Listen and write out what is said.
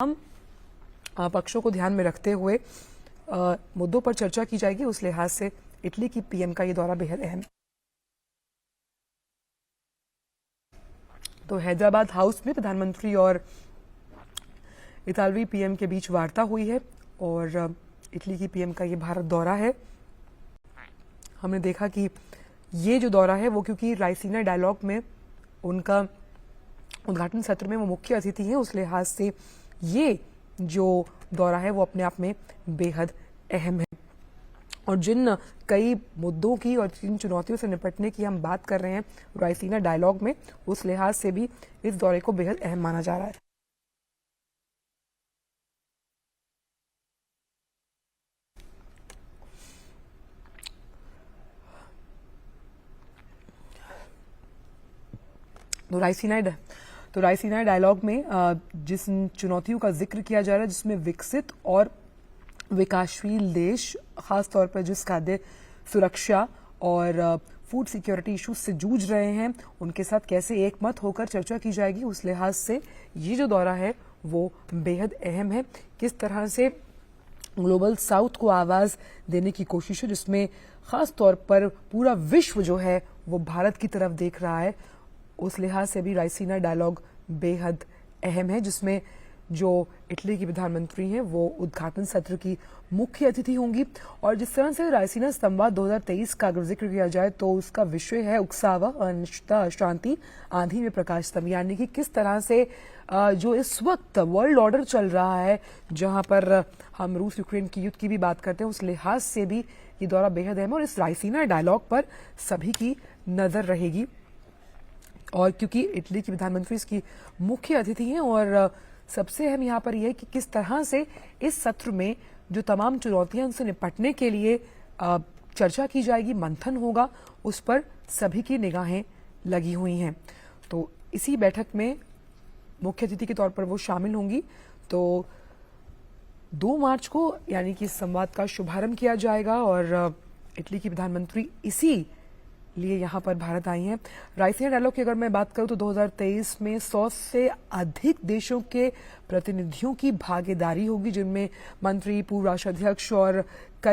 तमाम पक्षों को ध्यान में रखते हुए मुद्दों पर चर्चा की जाएगी। उस लिहाज से इटली की पीएम का ये दौरा बेहद अहम। तो हैदराबाद हाउस में प्रधानमंत्री और इतालवी पीएम के बीच वार्ता हुई है और इटली की पीएम का ये भारत दौरा है। हमने देखा कि ये जो दौरा है वो क्योंकि रायसीना डायलॉग में उनका उद्घाटन सत्र में वो मुख्य अतिथि हैं, उस लिहाज से ये जो दौरा है वो अपने आप में बेहद अहम है। और जिन कई मुद्दों की और जिन चुनौतियों से निपटने की हम बात कर रहे हैं रायसीना डायलॉग में, उस लिहाज से भी इस दौरे को बेहद अहम माना जा रहा है। तो रायसीना डायलॉग में जिस चुनौतियों का जिक्र किया जा रहा है, जिसमें विकसित और विकासशील देश खासतौर पर जिस खाद्य सुरक्षा और फूड सिक्योरिटी इश्यूज से जूझ रहे हैं, उनके साथ कैसे एकमत होकर चर्चा की जाएगी, उस लिहाज से ये जो दौरा है वो बेहद अहम है। किस तरह से ग्लोबल साउथ को आवाज देने की कोशिश है, जिसमें खास तौर पर पूरा विश्व जो है वो भारत की तरफ देख रहा है, उस लिहाज से भी रायसीना डायलॉग बेहद अहम है, जिसमें जो इटली की प्रधानमंत्री हैं वो उद्घाटन सत्र की मुख्य अतिथि होंगी। और जिस तरह से रायसीना संवाद 2023 का अगर जिक्र किया जाए तो उसका विषय है उकसावा, अनिश्चितता, अशांति, आंधी में प्रकाश स्तंभ, यानी कि किस तरह से जो इस वक्त वर्ल्ड ऑर्डर चल रहा है, जहां पर हम रूस यूक्रेन की युद्ध की भी बात करते हैं, उस लिहाज से भी ये दौरा बेहद अहम है। और इस रायसीना डायलॉग पर सभी की नजर रहेगी और क्योंकि इटली की प्रधानमंत्री इसकी मुख्य अतिथि हैं और सबसे अहम यहाँ पर यह है कि किस तरह से इस सत्र में जो तमाम चुनौतियां उनसे निपटने के लिए चर्चा की जाएगी, मंथन होगा, उस पर सभी की निगाहें लगी हुई हैं। तो इसी बैठक में मुख्य अतिथि के तौर पर वो शामिल होंगी। तो 2 मार्च को यानी कि इस संवाद का शुभारंभ किया जाएगा और इटली की प्रधानमंत्री इसी लिए यहाँ पर भारत आई हैं। रायसीना डायलॉग की अगर मैं बात करूँ तो 2023 में 100 से अधिक देशों के प्रतिनिधियों की भागीदारी होगी, जिनमें मंत्री, पूर्व राष्ट्राध्यक्ष और कई